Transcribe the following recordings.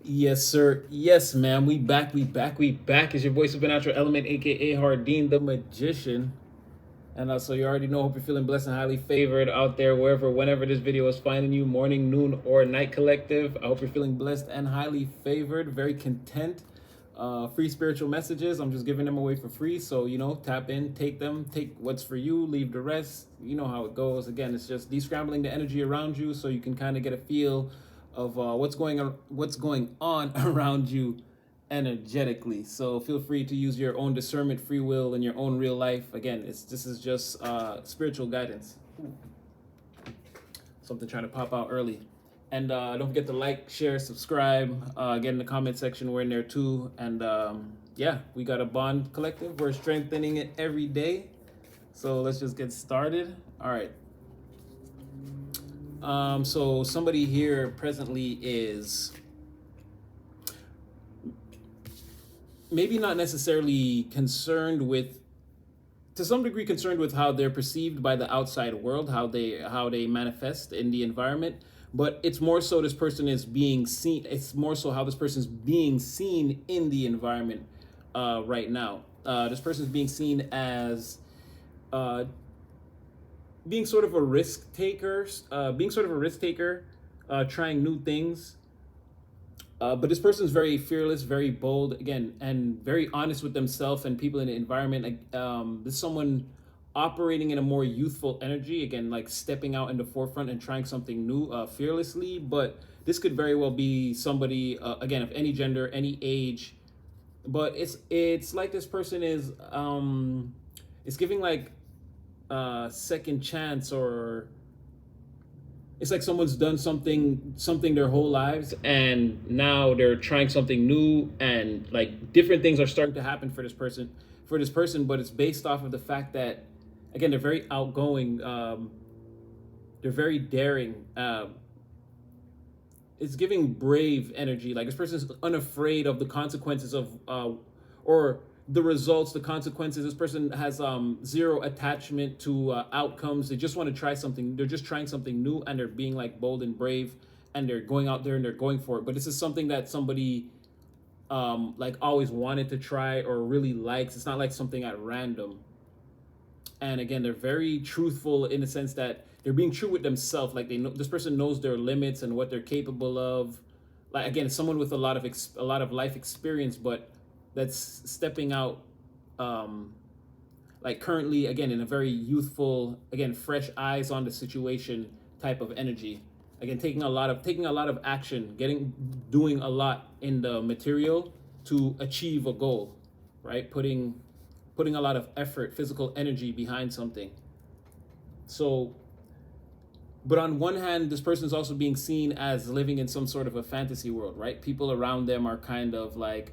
Yes, sir. Yes, ma'am. We back. We back. We back. Is your boy Supernatural Element, aka Hardin the Magician. And so you already know. Hope you're feeling blessed and highly favored out there, wherever, whenever this video is finding you, morning, noon, or night collective. I hope you're feeling blessed and highly favored, very content. Free spiritual messages. I'm just giving them away for free. So, tap in, take them, take what's for you, leave the rest. You know how it goes. Again, it's just descrambling the energy around you so you can kind of get a feel of what's going on around you energetically. So feel free to use your own discernment, free will, in your own real life. Again, this is just spiritual guidance. Something trying to pop out early. And don't forget to like, share, subscribe. Get in the comment section. We're in there too. And yeah, we got a bond collective. We're strengthening it every day. So let's just get started. All right. So somebody here presently is maybe not necessarily concerned with, to some degree, concerned with how they're perceived by the outside world, how they manifest in the environment. But it's more so this person is being seen. It's more so how this person's being seen in the environment right now. This person's being seen as uh, being sort of a risk taker, trying new things. But this person's very fearless, very bold, again, and very honest with themselves and people in the environment. Like, this is someone operating in a more youthful energy, again, like stepping out in the forefront and trying something new fearlessly. But this could very well be somebody, again, of any gender, any age. But it's like this person is, it's giving like second chance, or it's like someone's done something their whole lives, and now they're trying something new, and like different things are starting to happen for this person. But it's based off of the fact that, again, they're very outgoing, they're very daring. It's giving brave energy. Like, this person is unafraid of the consequences of or the results, the consequences. This person has zero attachment to outcomes. They just want to try something. They're just trying something new, and they're being like bold and brave, and they're going out there and they're going for it. But this is something that somebody like always wanted to try or really likes. It's not like something at random. And again, they're very truthful in the sense that they're being true with themselves. Like, they know this person knows their limits and what they're capable of. Like, again, someone with a lot of life experience, but that's stepping out, um like, currently, again, in a very youthful, again, fresh eyes on the situation type of energy. Again, taking a lot of action, doing a lot in the material to achieve a goal, right? Putting a lot of effort, physical energy behind something. So, but on one hand, this person is also being seen as living in some sort of a fantasy world, right? People around them are kind of like,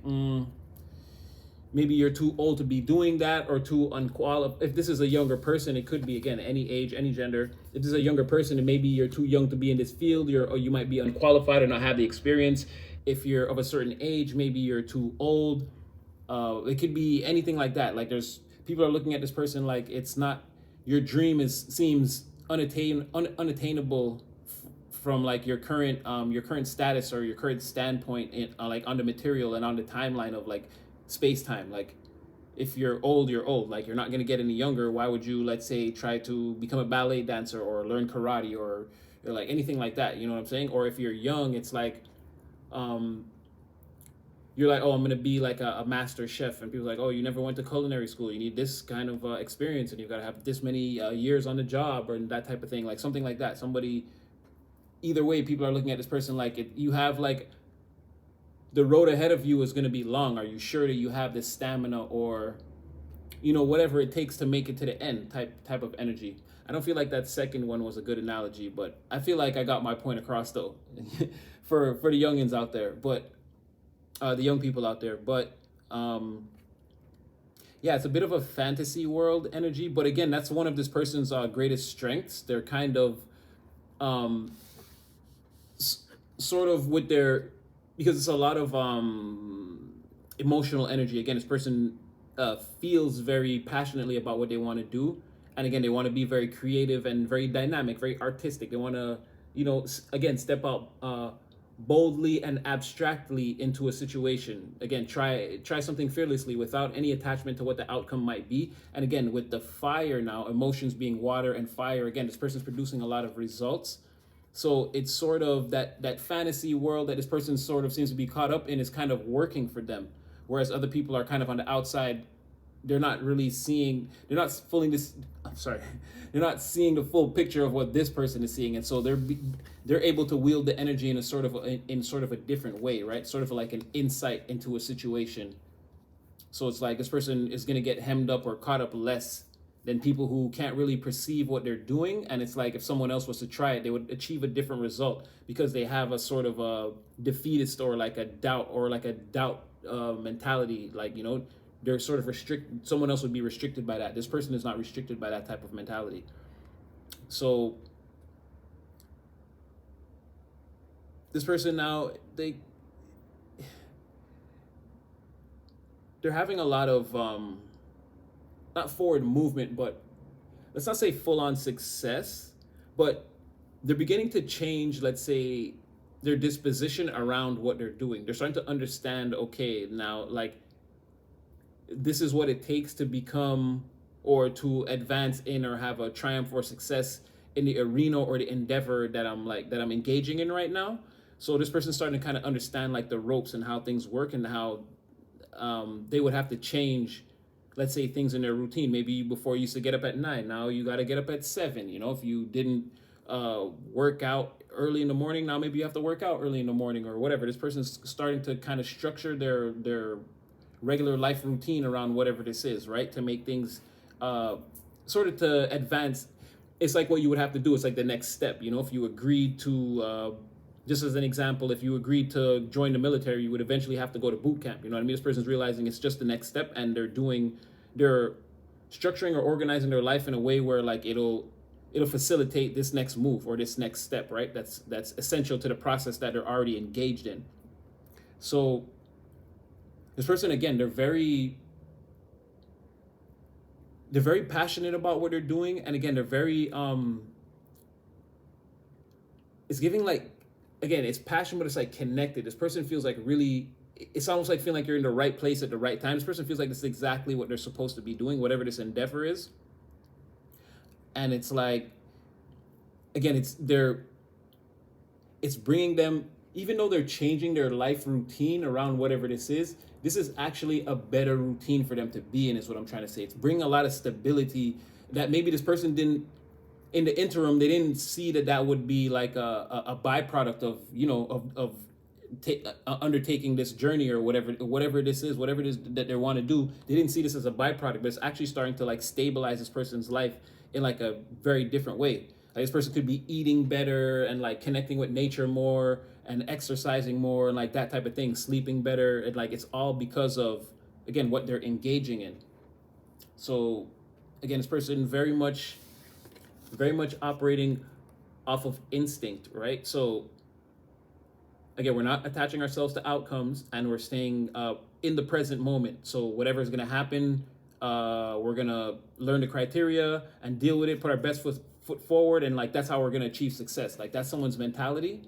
maybe you're too old to be doing that, or too unqualified. If this is a younger person, it could be, again, any age, any gender. If this is a younger person, and maybe you're too young to be in this field, or you might be unqualified or not have the experience. If you're of a certain age, maybe you're too old. It could be anything like that. Like, there's people are looking at this person like it's not, your dream seems unattainable from like your current status or your current standpoint in, like, on the material and on the timeline of like space time. Like, if you're old, you're old. Like, you're not going to get any younger. Why would you, let's say, try to become a ballet dancer or learn karate, or like anything like that? You know what I'm saying? Or if you're young, it's like, um you're like, oh, I'm gonna be like a master chef, and people are like, oh, you never went to culinary school. You need this kind of experience, and you've got to have this many years on the job, or that type of thing, like something like that. Somebody, either way, people are looking at this person like, you have like, the road ahead of you is going to be long. Are you sure that you have this stamina, or whatever it takes to make it to the end, type of energy. I don't feel like that second one was a good analogy, but I feel like I got my point across though, for the youngins out there, but the young people out there. But yeah, it's a bit of a fantasy world energy. But again, that's one of this person's greatest strengths. They're kind of, um, sort of with their, because it's a lot of emotional energy. Again, this person feels very passionately about what they want to do, and again, they want to be very creative and very dynamic, very artistic. They want to, again, step out boldly and abstractly into a situation. Again, try something fearlessly without any attachment to what the outcome might be. And again, with the fire now, emotions being water and fire, again, this person's producing a lot of results. So it's sort of that fantasy world that this person sort of seems to be caught up in is kind of working for them, whereas other people are kind of on the outside. They're not really seeing. They're not fully this. I'm sorry. They're not seeing the full picture of what this person is seeing, and so they're able to wield the energy in a sort of a different way, right? Sort of like an insight into a situation. So it's like this person is going to get hemmed up or caught up less than people who can't really perceive what they're doing. And it's like if someone else was to try it, they would achieve a different result because they have a sort of a defeatist or like a doubt mentality. Like, you know, they're sort of restricted. Someone else would be restricted by that. This person is not restricted by that type of mentality. So this person now, they're having a lot of not forward movement, but let's not say full on success, but they're beginning to change, let's say, their disposition around what they're doing. They're starting to understand, okay, now, like, this is what it takes to become or to advance in or have a triumph or success in the arena or the endeavor that I'm engaging in right now. So this person's starting to kind of understand like the ropes and how things work and how they would have to change, let's say, things in their routine. Maybe before you used to get up at 9, now you got to get up at 7. You know, if you didn't work out early in the morning, now maybe you have to work out early in the morning or whatever. This person's starting to kind of structure their regular life routine around whatever this is, right? To make things sort of to advance. It's like what you would have to do. It's like the next step. You know, if you agreed to just as an example, if you agreed to join the military, you would eventually have to go to boot camp. You know what I mean? This person's realizing it's just the next step, and they're structuring or organizing their life in a way where like it'll facilitate this next move or this next step, right? That's essential to the process that they're already engaged in. So this person, again, they're very passionate about what they're doing, and again, they're very it's giving like, again, it's passion, but it's like connected. This person feels like really, it's almost like feeling like you're in the right place at the right time. This person feels like this is exactly what they're supposed to be doing, whatever this endeavor is. And it's like, again, it's bringing them, even though they're changing their life routine around whatever this is actually a better routine for them to be in, is what I'm trying to say. It's bringing a lot of stability that maybe this person didn't, in the interim, they didn't see that would be like a byproduct of, you know, of undertaking this journey or whatever it is that they want to do. They didn't see this as a byproduct, but it's actually starting to like stabilize this person's life in like a very different way. Like this person could be eating better and like connecting with nature more and exercising more and like that type of thing, sleeping better. And like it's all because of, again, what they're engaging in. So again, this person very much operating off of instinct, right? So again, we're not attaching ourselves to outcomes, and we're staying in the present moment. So whatever is going to happen, we're going to learn the criteria and deal with it, put our best foot forward, and like that's how we're going to achieve success. Like that's someone's mentality,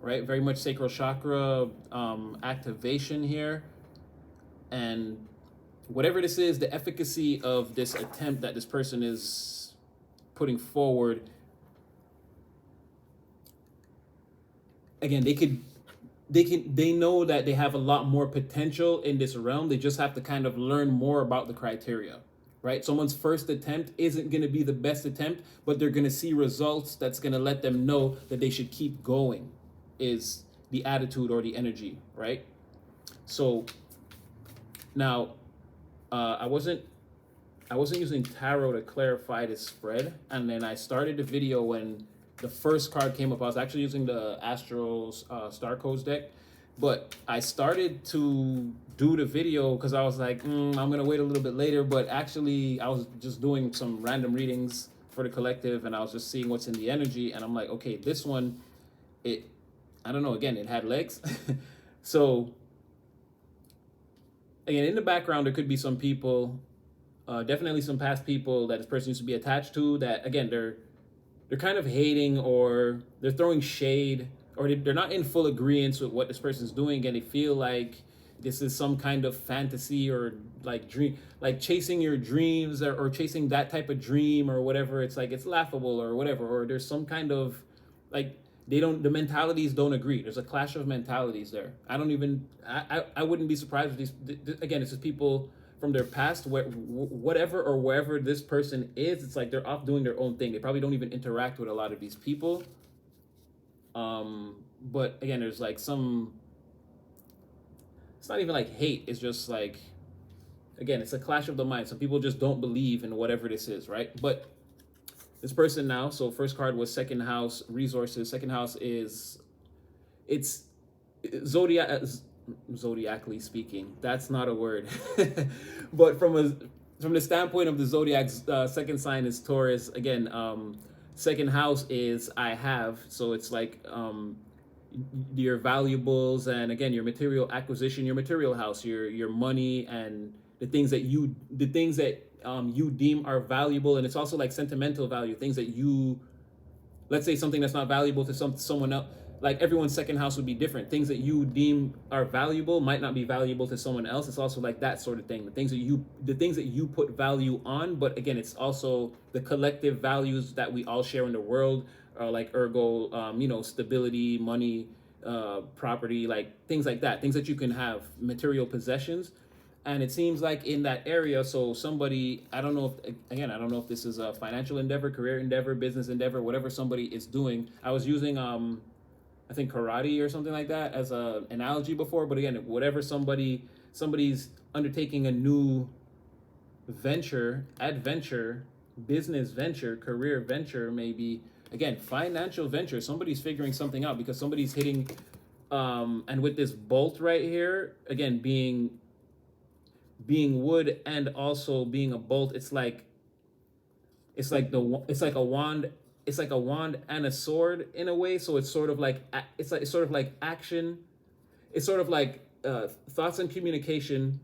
right? Very much sacral chakra activation here. And whatever this is, the efficacy of this attempt that this person is putting forward, again, they know that they have a lot more potential in this realm. They just have to kind of learn more about the criteria, right? Someone's first attempt isn't going to be the best attempt, but they're going to see results that's going to let them know that they should keep going, is the attitude or the energy, right? So now I wasn't using tarot to clarify this spread, and then I started the video when the first card came up. I was actually using the Astral's Star Codes deck, but I started to do the video because I was like, I'm gonna wait a little bit later. But actually, I was just doing some random readings for the collective, and I was just seeing what's in the energy, and I'm like, okay, this one, I don't know. Again, it had legs, so again, in the background, there could be some people. Definitely some past people that this person used to be attached to that, again, they're kind of hating or they're throwing shade or they're not in full agreement with what this person's doing, and they feel like this is some kind of fantasy or like dream, like chasing your dreams, or chasing that type of dream or whatever. It's like it's laughable or whatever, or there's some kind of like the mentalities don't agree. There's a clash of mentalities there. I wouldn't be surprised if again, it's just people from their past, whatever or wherever this person is. It's like they're off doing their own thing. They probably don't even interact with a lot of these people. But again, there's like some, it's not even like hate, it's just like, again, it's a clash of the mind. Some people just don't believe in whatever this is, right? But this person now, so first card was second house, resources. Second house is, it's zodiacally speaking, that's not a word. But from the standpoint of the zodiac, second sign is Taurus. Again, second house is I have, so it's like your valuables, and again your material acquisition, your material house, your money, and the things that you deem are valuable. And it's also like sentimental value, things that you, let's say something that's not valuable to someone else. Like everyone's second house would be different. Things that you deem are valuable might not be valuable to someone else. It's also like that sort of thing. The things that you put value on, but again, it's also the collective values that we all share in the world, like ergo, stability, money, property, like things like that. Things that you can have, material possessions. And it seems like in that area, so somebody, I don't know if this is a financial endeavor, career endeavor, business endeavor, whatever somebody is doing. I was using I think karate or something like that as an analogy before, but again, whatever somebody's undertaking a new venture, adventure, business venture, career venture, maybe, again, financial venture, somebody's figuring something out because somebody's hitting, and with this bolt right here, again, being wood and also being a bolt, it's like a wand. It's like a wand and a sword in a way. So it's sort of like action. It's sort of like thoughts and communication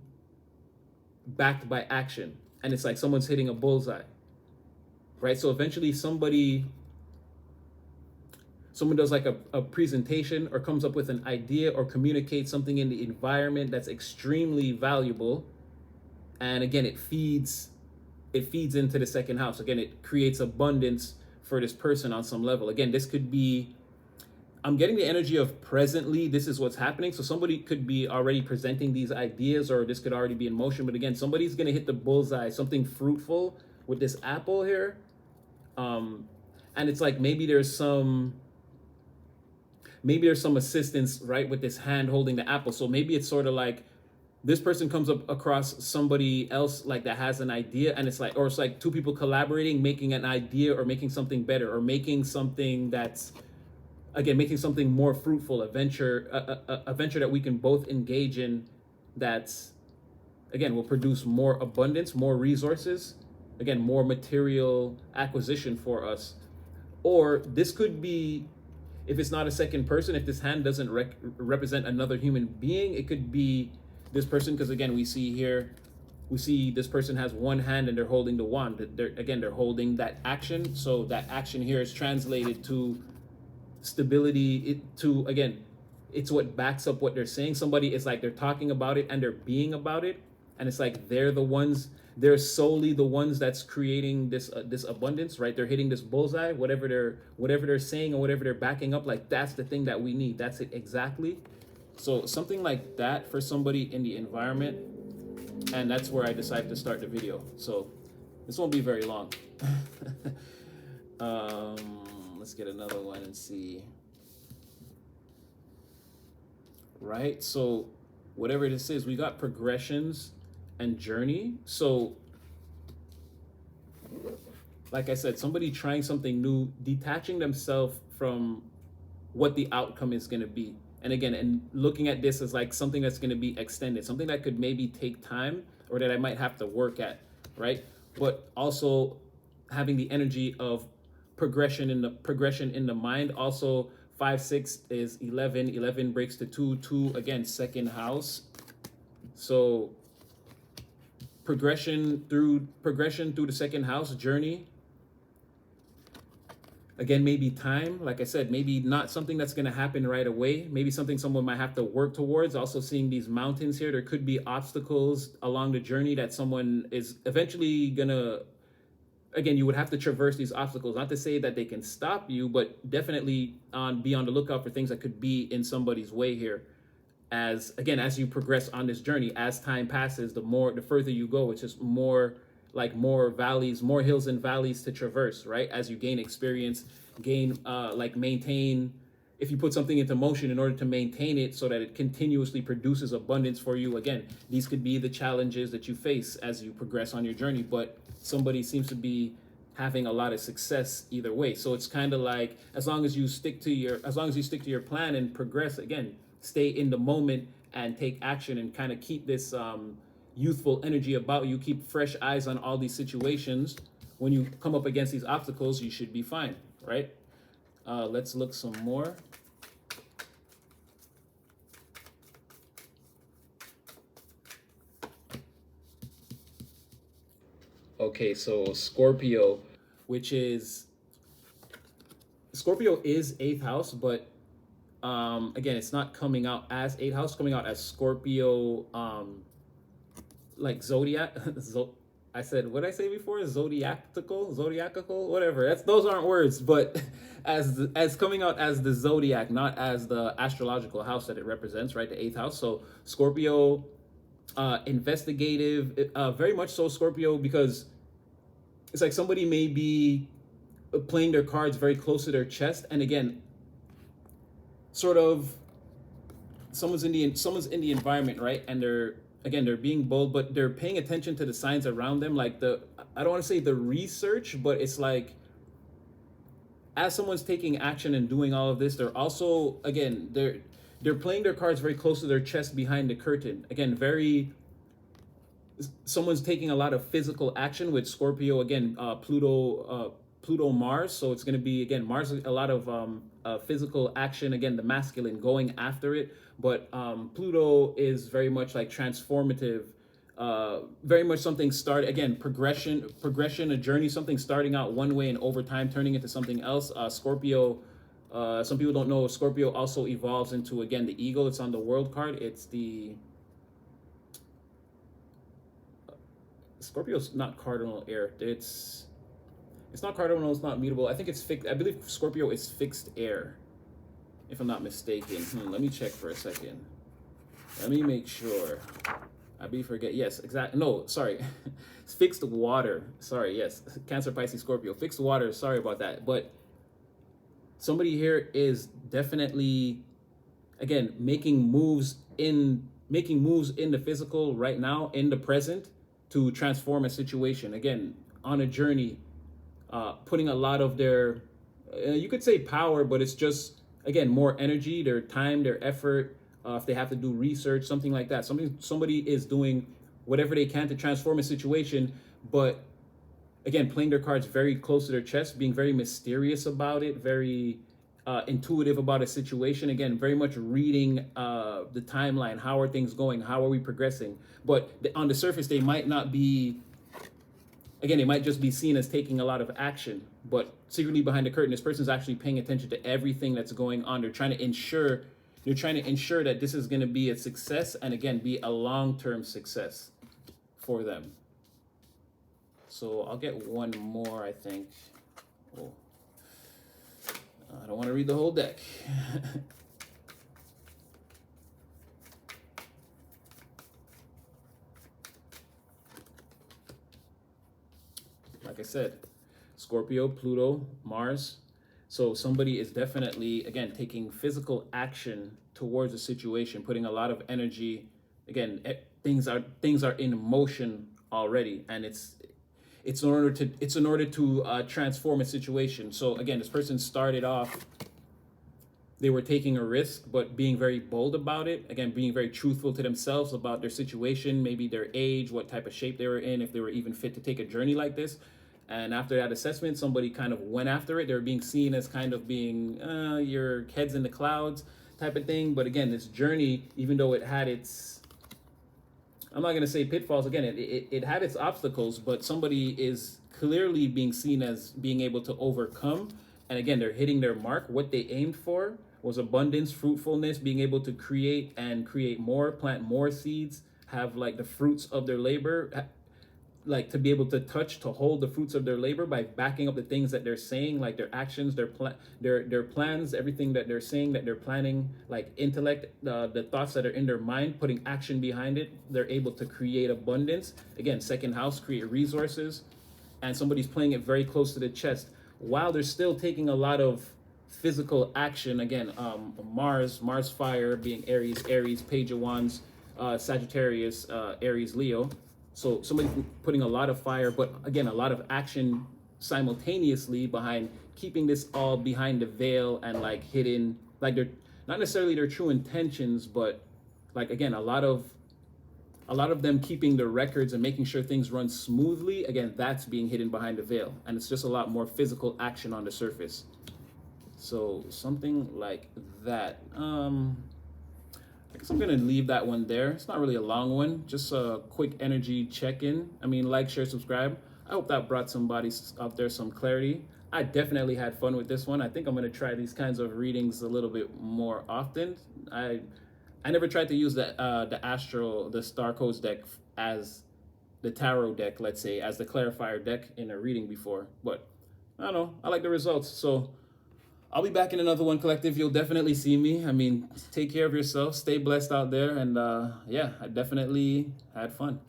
backed by action, and it's like someone's hitting a bullseye, right? So eventually someone does like a presentation or comes up with an idea or communicates something in the environment that's extremely valuable, and again, it feeds into the second house. Again, it creates abundance for this person on some level. Again, this could be, I'm getting the energy of presently, this is what's happening. So somebody could be already presenting these ideas, or this could already be in motion. But again, somebody's going to hit the bullseye, something fruitful with this apple here. And it's like maybe there's some assistance, right, with this hand holding the apple. So maybe it's sort of like this person comes up across somebody else like that has an idea, and it's like two people collaborating, making an idea or making something better, or making something that's, again, making something more fruitful, a venture that we can both engage in, that's, again, will produce more abundance, more resources, again, more material acquisition for us. Or this could be, if it's not a second person, if this hand doesn't represent another human being, it could be this person, because again, we see this person has one hand and they're holding the wand. They're holding that action. So that action here is translated to stability. It's what backs up what they're saying. Somebody is like, they're talking about it and they're being about it, and it's like they're solely the ones that's creating this abundance, right? They're hitting this bullseye, whatever they're saying or whatever they're backing up, like that's the thing that we need. That's it exactly. So something like that for somebody in the environment, and that's where I decided to start the video. So this won't be very long. Let's get another one and see. Right, so whatever this is, we got progressions and journey. So like I said, somebody trying something new, detaching themselves from what the outcome is going to be. And again, and looking at this as like something that's going to be extended, something that could maybe take time or that I might have to work at, right? But also having the energy of progression in the mind. Also 5, 6 is 11. 11 breaks to 2. 2 again, second house. So progression through the second house journey. Again, maybe time, like I said, maybe not something that's going to happen right away. Maybe something someone might have to work towards. Also seeing these mountains here, there could be obstacles along the journey that someone is eventually going to, again, you would have to traverse these obstacles. Not to say that they can stop you, but definitely be on the lookout for things that could be in somebody's way here. As again, as you progress on this journey, as time passes, the further you go, it's just more like more valleys, more hills and valleys to traverse, right? As you gain experience, maintain, if you put something into motion in order to maintain it so that it continuously produces abundance for you. Again, these could be the challenges that you face as you progress on your journey, but somebody seems to be having a lot of success either way. So it's kind of like, as long as you stick to your plan and progress, again, stay in the moment and take action and kind of keep this youthful energy about you, keep fresh eyes on all these situations. When you come up against these obstacles, you should be fine, right? Let's look some more. Okay, so Scorpio, Scorpio is eighth house, but again, it's not coming out as eighth house, coming out as Scorpio, like zodiac. I said, what did I say before? Zodiacal, whatever. Those aren't words, but as coming out as the zodiac, not as the astrological house that it represents, right? The eighth house. So Scorpio, investigative, very much so Scorpio, because it's like somebody may be playing their cards very close to their chest, and again, sort of someone's in the environment, right? And they're being bold, but they're paying attention to the signs around them. Like I don't want to say the research, but it's like, as someone's taking action and doing all of this, they're also, again, they're playing their cards very close to their chest behind the curtain. Again, someone's taking a lot of physical action with Scorpio. Again, Pluto, Mars. So it's going to be, again, Mars, a lot of physical action. Again, the masculine going after it. But Pluto is very much like transformative, very much something progression, a journey, something starting out one way and over time turning into something else. Scorpio, some people don't know, Scorpio also evolves into, again, the ego. It's on the world card. Scorpio's not cardinal air. It's not cardinal, it's not mutable. I think it's fixed. I believe Scorpio is fixed air, if I'm not mistaken. Let me check for a second. Let me make sure. Yes, exactly. No, sorry. It's fixed water. Sorry, yes. Cancer, Pisces, Scorpio. Fixed water. Sorry about that. But somebody here is definitely, again, making moves in the physical right now, in the present, to transform a situation. Again, on a journey, putting a lot of their, you could say power, but it's just, again, more energy, their time, their effort. If they have to do research, something like that. Somebody is doing whatever they can to transform a situation, but again, playing their cards very close to their chest, being very mysterious about it, very intuitive about a situation. Again, very much reading the timeline. How are things going? How are we progressing? But on the surface, they might not be, again, it might just be seen as taking a lot of action, but secretly behind the curtain, this person's actually paying attention to everything that's going on. They're trying to ensure that this is going to be a success, and again, be a long-term success for them. So I'll get one more, I think. Oh, I don't want to read the whole deck. Like I said, Scorpio, Pluto, Mars. So somebody is definitely, again, taking physical action towards a situation, putting a lot of energy. Again, things are in motion already, and it's in order to transform a situation. So again, this person started off, they were taking a risk, but being very bold about it. Again, being very truthful to themselves about their situation, maybe their age, what type of shape they were in, if they were even fit to take a journey like this. And after that assessment, somebody kind of went after it. They were being seen as kind of being your head's in the clouds type of thing. But again, this journey, even though it had its, I'm not going to say pitfalls. Again, it had its obstacles, but somebody is clearly being seen as being able to overcome And again, they're hitting their mark. What they aimed for was abundance, fruitfulness, being able to create and create more, plant more seeds, have like the fruits of their labor, like to be able to touch, to hold the fruits of their labor by backing up the things that they're saying, like their actions, their plans, everything that they're saying, that they're planning, like intellect, the thoughts that are in their mind, putting action behind it. They're able to create abundance. Again, second house, create resources, and somebody's playing it very close to the chest while they're still taking a lot of physical action. Again, Mars fire being Aries, Page of Wands, Sagittarius, Aries, Leo. So somebody putting a lot of fire, but again, a lot of action simultaneously behind keeping this all behind the veil and like hidden, like they're not necessarily their true intentions, but like again, a lot of them keeping the records and making sure things run smoothly. Again, that's being hidden behind the veil, and it's just a lot more physical action on the surface. So something like that. I guess I'm gonna leave that one there. It's not really a long one, just a quick energy check-in. I mean, like, share, subscribe. I hope that brought somebody out there some clarity. I definitely had fun with this one. I think I'm gonna try these kinds of readings a little bit more often. I never tried to use the Star Codes deck as the tarot deck, let's say, as the clarifier deck in a reading before, but I don't know. I like the results, so I'll be back in another one, collective. You'll definitely see me. I mean, take care of yourself, stay blessed out there, and yeah, I definitely had fun.